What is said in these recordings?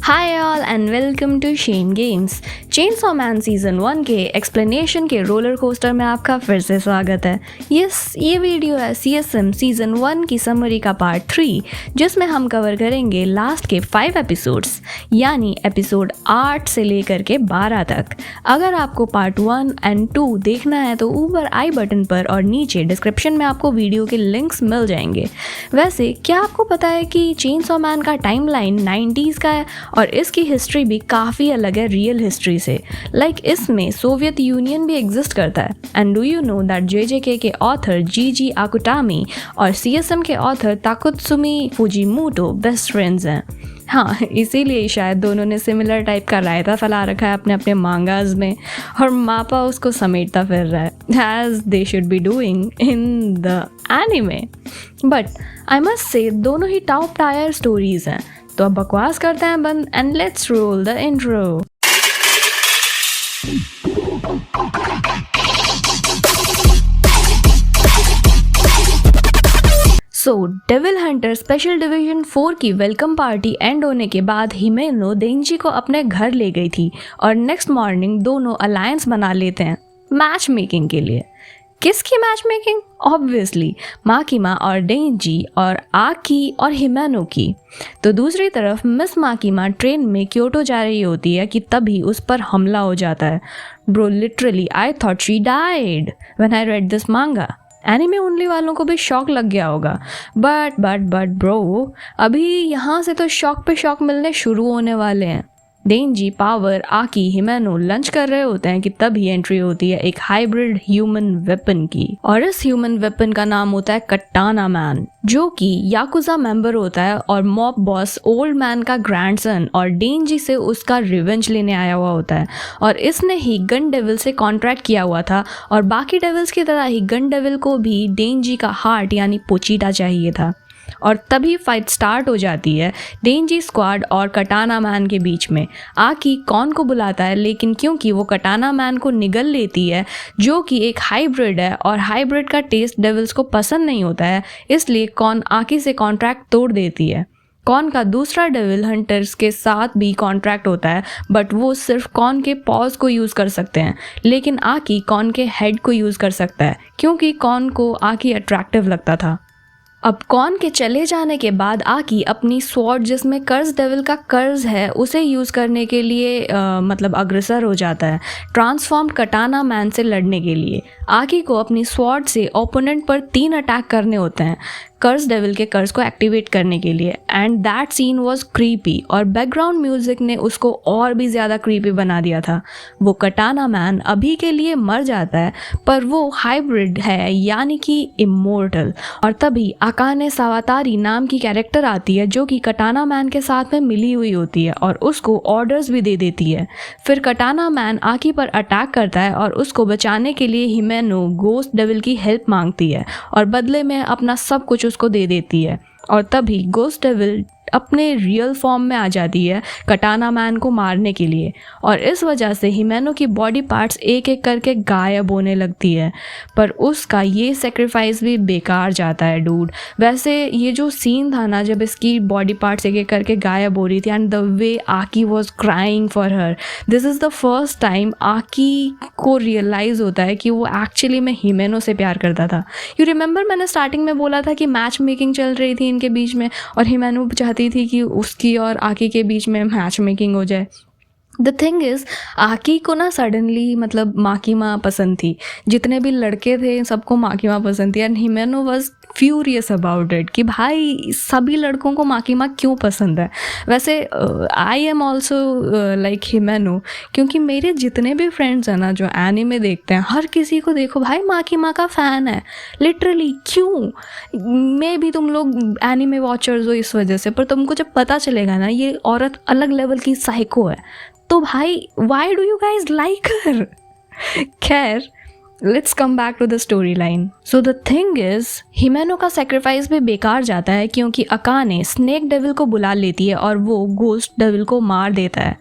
Hi all and welcome to Shane games. Chainsaw man season 1 के explanation के roller coaster में आपका फिर से स्वागत है। ये वीडियो है CSM सीजन 1 की समरी का पार्ट 3, जिसमें हम कवर करेंगे लास्ट के 5 एपिसोड्स, यानी एपिसोड 8 से लेकर के 12 तक। अगर आपको पार्ट 1 एंड 2 देखना है तो ऊपर आई बटन पर और नीचे डिस्क्रिप्शन में आपको वीडियो के लिंक्स मिल जाएंगे। वैसे क्या आपको पता है कि चेनसॉ मैन का टाइमलाइन 90s का है और इसकी हिस्ट्री भी काफ़ी अलग है रियल हिस्ट्री से। इसमें सोवियत यूनियन भी एग्जिस्ट करता है। And do you know that JJK के ऑथर जीजी आकुटामी और CSM के ऑथर ताकुत्सुमी फुजीमोटो बेस्ट फ्रेंड्स हैं। हाँ, इसीलिए शायद दोनों ने सिमिलर टाइप का रायता फैला रखा है अपने अपने मांगाज में, और मापा उसको समेटता फिर रहा है as they should be doing in the anime. But I must say दोनों ही टॉप टायर स्टोरीज हैं। तो अब बकवास करते हैं बंद and let's roll the intro. So devil Hunter special division 4 की वेलकम पार्टी एंड होने के बाद हिमेनो देंजी को अपने घर ले गई थी और नेक्स्ट मॉर्निंग दोनों अलायंस बना लेते हैं मैच मेकिंग के लिए। किसकी मैच मेकिंग? ऑब्वियसली माकिमा और डेंजी और आकी और हिमेनो की। तो दूसरी तरफ मिस माकिमा ट्रेन में क्योटो जा रही होती है कि तभी उस पर हमला हो जाता है। Bro literally I thought she died when I read this मांगा। एनीमे ओनली वालों को भी शॉक लग गया होगा। बट ब्रो, अभी यहाँ से तो शॉक पे शॉक मिलने शुरू होने वाले हैं। डेंजी, पावर, आकी, हिमेनो लंच कर रहे होते हैं कि तभी एंट्री होती है एक हाइब्रिड ह्यूमन वेपन की, और इस ह्यूमन वेपन का नाम होता है कटाना मैन, जो कि याकुजा मेंबर होता है और मॉब बॉस ओल्ड मैन का ग्रैंडसन और डेंजी से उसका रिवेंज लेने आया हुआ होता है। और इसने ही गन डेविल से कॉन्ट्रैक्ट किया हुआ था और बाकी डेविल्स की तरह ही गन डेविल को भी डेंजी का हार्ट यानी पोचीटा चाहिए था। और तभी फाइट स्टार्ट हो जाती है डेंजी स्क्वाड और कटाना मैन के बीच में। आकी कॉन को बुलाता है, लेकिन क्योंकि वो कटाना मैन को निगल लेती है जो कि एक हाइब्रिड है और हाइब्रिड का टेस्ट डेविल्स को पसंद नहीं होता है, इसलिए कॉन आकी से कॉन्ट्रैक्ट तोड़ देती है। कॉन का दूसरा डेविल हंटर्स के साथ भी कॉन्ट्रैक्ट होता है, बट वो सिर्फ कॉन के पॉज को यूज़ कर सकते हैं, लेकिन आकी कॉन के हेड को यूज़ कर सकता है क्योंकि कॉन को आकी अट्रैक्टिव लगता था। अब कॉन के चले जाने के बाद आकी अपनी स्वॉर्ड, जिसमें कर्ज डेविल का कर्ज है, उसे यूज़ करने के लिए अग्रसर हो जाता है ट्रांसफॉर्म्ड कटाना मैन से लड़ने के लिए। आकी को अपनी स्वॉर्ड से ओपोनेंट पर 3 अटैक करने होते हैं कर्ज डेविल के कर्ज को एक्टिवेट करने के लिए। And that scene was creepy और बैकग्राउंड म्यूजिक ने उसको और भी ज़्यादा क्रीपी बना दिया था। वो कटाना मैन अभी के लिए मर जाता है, पर वो हाइब्रिड है यानी कि इमोर्टल। और तभी अकाने सावातारी नाम की कैरेक्टर आती है जो कि कटाना मैन के साथ में मिली हुई होती है और उसको ऑर्डर्स भी दे देती है। फिर कटाना मैन आकी पर अटैक करता है और उसको बचाने के लिए हिमेनो गोस्ट डेविल की हेल्प मांगती है और बदले में अपना सब कुछ उसको दे देती है। और तभी गोस्ट डेविल अपने रियल फॉर्म में आ जाती है कटाना मैन को मारने के लिए, और इस वजह से हिमेनो की बॉडी पार्ट्स एक एक करके गायब होने लगती है। पर उसका ये सेक्रीफाइस भी बेकार जाता है डूड। वैसे ये जो सीन था ना, जब इसकी बॉडी पार्ट्स एक एक करके गायब हो रही थी and the way Aki was crying for her, this is the first time Aki को रियलाइज़ होता है कि वो एक्चुअली में हिमेनो से प्यार करता था। यू रिमेंबर मैंने स्टार्टिंग में बोला था कि मैच मेकिंग चल रही थी इनके बीच में और हिमेनो चाहती थी कि उसकी और आकी के बीच में मैच मेकिंग हो जाए। द थिंग इज़, आकी को ना सडनली माकिमा पसंद थी। जितने भी लड़के थे सबको माकिमा पसंद थी and Himeno was furious about it कि भाई सभी लड़कों को माकिमा क्यों पसंद है। वैसे आई एम ऑल्सो लाइक हिमेनो, क्योंकि मेरे जितने भी फ्रेंड्स हैं ना जो एनीमे देखते हैं, हर किसी को देखो भाई माकिमा का फ़ैन है लिटरली। क्यों? मे भी तुम लोग एनीमे वॉचर्स हो इस वजह से, पर तुमको जब पता चलेगा ना ये औरत अलग लेवल की साइको है, तो भाई why do you guys like her? खैर, let's come back to the story line. So the thing is, Himeno का सेक्रीफाइस भी बेकार जाता है क्योंकि अकाने स्नेक डेविल को बुला लेती है और वो गोस्ट डेविल को मार देता है।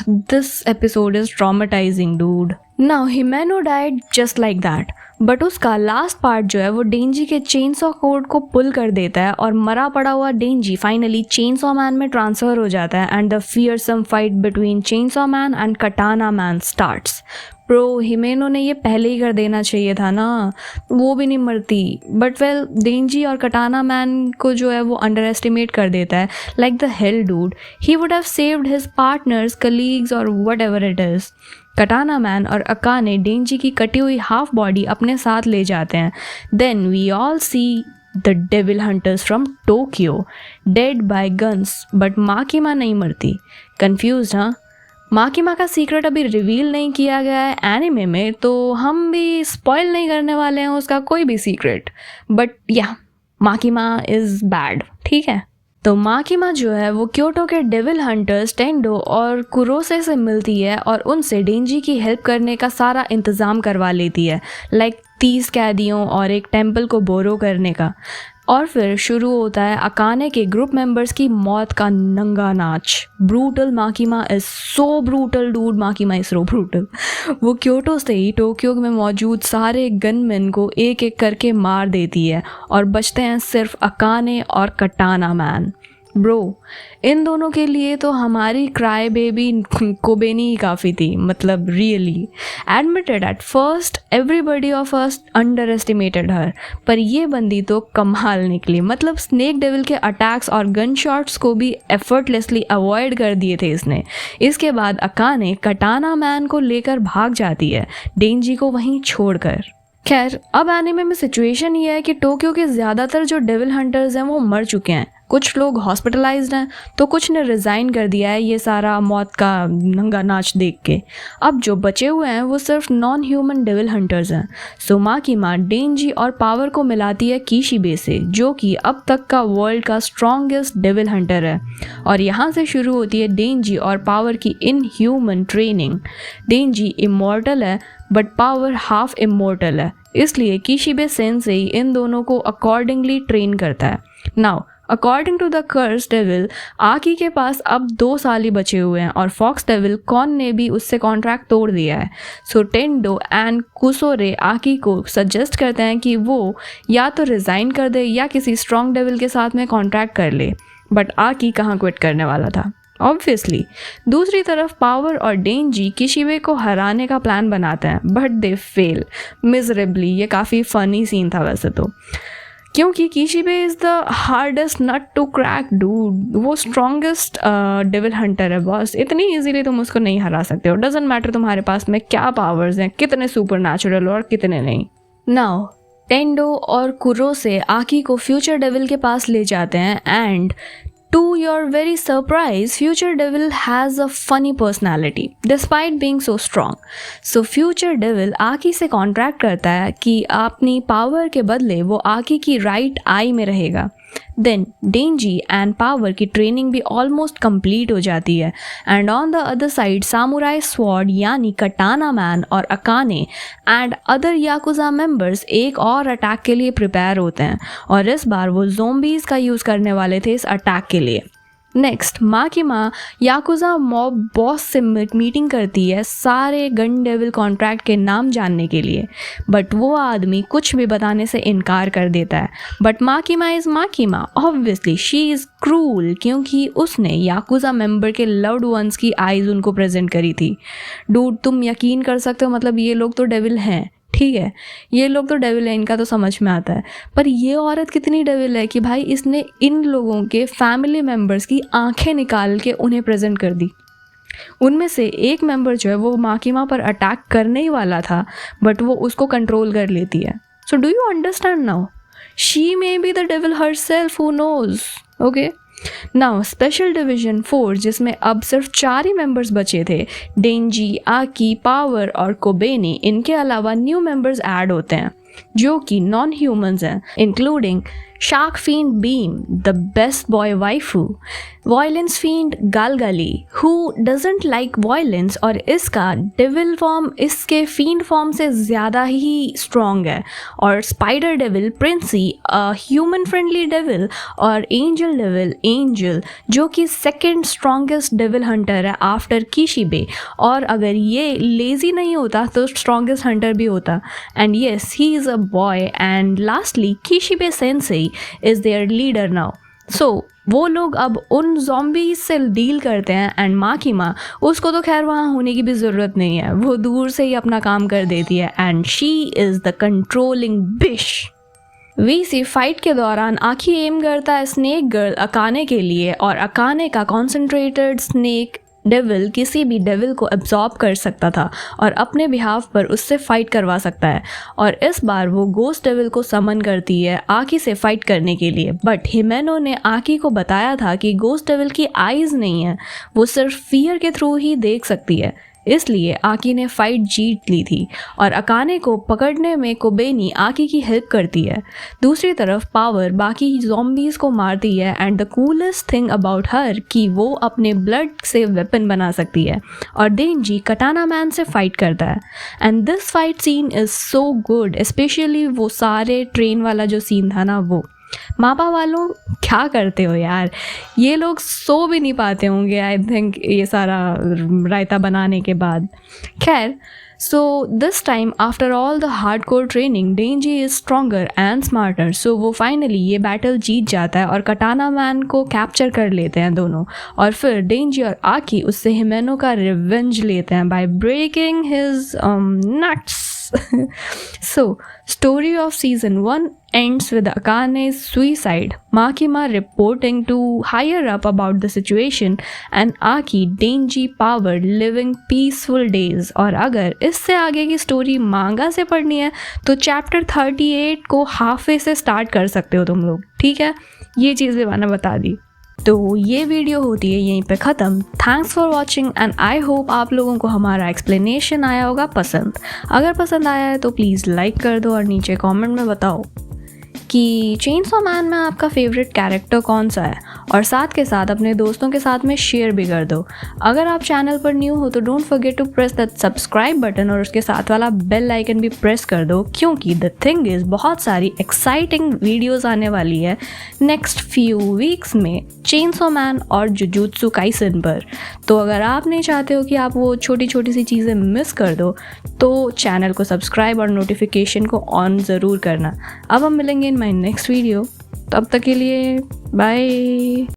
This episode is traumatising dude. Now Himeno died just like that, but उसका लास्ट पार्ट जो है वो डेंजी के चेनसॉ कोड को पुल कर देता है और मरा पड़ा हुआ डेंजी फाइनली चेनसॉ मैन में ट्रांसफर हो जाता है and the fearsome fight between chainsaw man and कटाना मैन स्टार्ट्स। प्रो हिमेनो ने ये पहले ही कर देना चाहिए था ना, वो भी नहीं मरती। बट वेल डेंजी और कटाना मैन को जो है वो अंडर एस्टिमेट कर देता है, like the hell dude, he would have saved his partners, colleagues और वट एवर इट इज़। कटाना मैन और अकाने डेंजी की कटी हुई हाफ बॉडी अपने साथ ले जाते हैं। Then we all see the devil hunters from Tokyo dead by guns, but Makima नहीं मरती। कंफ्यूज हाँ? माकिमा का सीक्रेट अभी रिवील नहीं किया गया है एनिमे में, तो हम भी स्पॉइल नहीं करने वाले हैं उसका कोई भी सीक्रेट। बट या माकिमा इज़ बैड, ठीक है। तो माकिमा जो है वो क्योटो के डेविल हंटर्स टेंडो और कुरोसे से मिलती है और उनसे डेंजी की हेल्प करने का सारा इंतज़ाम करवा लेती है, लाइक 30 कैदियों और एक टेम्पल को बोरो करने का। और फिर शुरू होता है अकाने के ग्रुप मेंबर्स की मौत का नंगा नाच। Brutal Makima is so brutal dude, Makima is so brutal. वो क्योटो से ही टोक्यो में मौजूद सारे गनमैन को एक एक करके मार देती है और बचते हैं सिर्फ अकाने और कटाना मैन। ब्रो, इन दोनों के लिए तो हमारी क्राई बेबी कोबेनी ही काफ़ी थी, मतलब really. Admitted at first everybody of us underestimated her, पर ये बंदी तो कमाल निकली। मतलब स्नेक डेविल के अटैक्स और गन शॉट्स को भी एफर्टलेसली अवॉइड कर दिए थे इसने। इसके बाद अकाने कटाना मैन को लेकर भाग जाती है, डेंजी को वहीं छोड़कर। खैर, अब एनिमे में सिचुएशन ये है कि टोक्यो के ज़्यादातर जो डेविल हंटर्स हैं वो मर चुके हैं। कुछ लोग हॉस्पिटलाइज्ड हैं तो कुछ ने रिज़ाइन कर दिया है ये सारा मौत का नंगा नाच देख के। अब जो बचे हुए हैं वो सिर्फ नॉन ह्यूमन डेविल हंटर्स हैं। सो माकिमा डेंजी और पावर को मिलाती है किशिबे से, जो कि अब तक का वर्ल्ड का स्ट्रॉन्गेस्ट डेविल हंटर है। और यहाँ से शुरू होती है डेंजी और पावर की इन ह्यूमन ट्रेनिंग। डेंजी इमॉर्टल है बट पावर हाफ इमॉर्टल है, इसलिए किशिबे सेंसेई इन दोनों को अकॉर्डिंगली ट्रेन करता है। Now according to the curse devil, Aki के पास अब 2 साल ही बचे हुए हैं और फॉक्स डेविल कॉन ने भी उससे कॉन्ट्रैक्ट तोड़ दिया है। सो टेंडो एंड कुसोरे आकी को सजेस्ट करते हैं कि वो या तो रिज़ाइन कर दे या किसी स्ट्रॉन्ग डेविल के साथ में कॉन्ट्रैक्ट कर ले। बट आकी कहाँ क्विट करने वाला था, ऑब्वियसली। दूसरी तरफ पावर और डेंजी किशिबे को हराने का प्लान बनाते हैं, बट दे फेल मिजरेबली। ये काफ़ी फ़नी सीन था वैसे तो, क्योंकि Kishibe is the hardest nut to crack dude. वो स्ट्रॉन्गेस्ट डेविल हंटर है बॉस, इतनी इजीली तुम उसको नहीं हरा सकते हो। डजेंट मैटर तुम्हारे पास में क्या पावर्स हैं, कितने सुपर नेचुरल और कितने नहीं। नाउ टेंडो और कुरोसे आकी को फ्यूचर डेविल के पास ले जाते हैं and to your very surprise, Future Devil has a funny personality despite being so strong. So Future Devil आकी से कॉन्ट्रैक्ट करता है कि अपनी पावर के बदले वो आकी की राइट आई में रहेगा। देन डेंजी एंड पावर की ट्रेनिंग भी ऑलमोस्ट कंप्लीट हो जाती है and on the other side samurai sword यानी कटाना मैन और Akane and other yakuza members एक और अटैक के लिए प्रिपेयर होते हैं और इस बार वो ज़ोंबीज़ का यूज़ करने वाले थे इस अटैक के लिए। नेक्स्ट माकिमा याकुजा मॉब बॉस से मीटिंग करती है सारे गन डेविल कॉन्ट्रैक्ट के नाम जानने के लिए, बट वो आदमी कुछ भी बताने से इनकार कर देता है। But Makima is Makima, obviously she is cruel, क्योंकि उसने याकुजा मेंबर के लव्ड वंस की आइज़ उनको प्रेजेंट करी थी। डूड, तुम यकीन कर सकते हो, मतलब ये लोग तो डेविल हैं, ठीक है, ये लोग तो डेविल है, इनका तो समझ में आता है, पर ये औरत कितनी डेविल है कि भाई इसने इन लोगों के फैमिली मेम्बर्स की आंखें निकाल के उन्हें प्रेजेंट कर दी। उनमें से एक मेंबर जो है वो माकिमा पर अटैक करने ही वाला था, बट वो उसको कंट्रोल कर लेती है। So do you understand now? She may be the devil herself, who knows. Okay, now special division 4, जिसमें अब सिर्फ 4 ही मेंबर्स बचे थे, डेंजी, आकी, पावर और कोबेनी, इनके अलावा न्यू मेंबर्स ऐड होते हैं। जो कि नॉन ह्यूमंस हैं, including shark fiend Beam, the best boy waifu, violence fiend Galgali who doesn't like violence, और इसका डेविल फॉर्म इसके फींड फॉर्म से ज़्यादा ही स्ट्रॉन्ग है, और spider devil Princi, human friendly devil, और एंजल डेविल एंजल जो कि सेकेंड स्ट्रॉन्गेस्ट डेविल हंटर है आफ्टर कीशिबे, और अगर ये लेज़ी नहीं होता तो स्ट्रॉन्गेस्ट हंटर भी होता। And yes, he is a boy. And lastly Kishibe sensei is their leader now. So वो लोग अब उन ज़ॉम्बीज से डील करते हैं, एंड माँ की माँ, उसको तो खैर वहाँ होने की भी ज़रूरत नहीं है, वो दूर से ही अपना काम कर देती है, and she is the controlling बिश। वीसी फाइट के दौरान आखी एम करता है स्नेक गर्ल अकाने के लिए, और अकाने का कॉन्सेंट्रेटेड स्नेक डेविल किसी भी डेविल को एब्जॉर्ब कर सकता था और अपने बिहाफ पर उससे फाइट करवा सकता है। और इस बार वो गोस्ट डेविल को समन करती है आकी से फाइट करने के लिए, बट हिमेनो ने आकी को बताया था कि गोस्ट डेविल की आईज नहीं है, वो सिर्फ फियर के थ्रू ही देख सकती है, इसलिए आकी ने फाइट जीत ली थी। और अकाने को पकड़ने में कोबेनी आकी की हेल्प करती है। दूसरी तरफ पावर बाकी ज़ॉम्बीज़ को मारती है, and the coolest thing about her कि वो अपने ब्लड से वेपन बना सकती है, और डेंजी कटाना मैन से फाइट करता है। And this fight scene is so good, specially वो सारे ट्रेन वाला जो सीन था ना, वो मापा वालों क्या करते हो यार, ये लोग सो भी नहीं पाते होंगे आई थिंक ये सारा रायता बनाने के बाद। खैर, so this time after all the hardcore training Denji is stronger and smarter, so वो फाइनली ये बैटल जीत जाता है और कटाना मैन को कैप्चर कर लेते हैं दोनों। और फिर डेंजी और आकी उससे हिमेनो का रिवेंज लेते हैं by breaking his nuts. So, story of season 1 ends with Akane's suicide, Makima reporting to higher up about the situation, and Aki Denji powered living peaceful days। और अगर इससे आगे की स्टोरी मांगा से पढ़नी है तो चैप्टर 38 को हाफे से स्टार्ट कर सकते हो तुम लोग, ठीक है? ये चीज़ भी मैंने बता दी। तो ये वीडियो होती है यहीं पे ख़त्म। Thanks for watching, and I hope आप लोगों को हमारा एक्सप्लेनेशन आया होगा पसंद। अगर पसंद आया है तो प्लीज़ लाइक कर दो और नीचे कमेंट में बताओ कि चेनसॉ मैन में आपका फेवरेट कैरेक्टर कौन सा है, और साथ के साथ अपने दोस्तों के साथ में शेयर भी कर दो। अगर आप चैनल पर न्यू हो तो don't forget to press that subscribe button और उसके साथ वाला बेल आइकन भी प्रेस कर दो, क्योंकि द थिंग इज़ बहुत सारी एक्साइटिंग वीडियोस आने वाली है नेक्स्ट फ्यू वीक्स में चेनसॉ मैन और जुजुत्सु काइसन पर। तो अगर आप नहीं चाहते हो कि आप वो छोटी छोटी सी चीज़ें मिस कर दो तो चैनल को सब्सक्राइब और नोटिफिकेशन को ऑन ज़रूर करना। अब हम मिलेंगे इन माई नेक्स्ट वीडियो, तब तक के लिए बाय।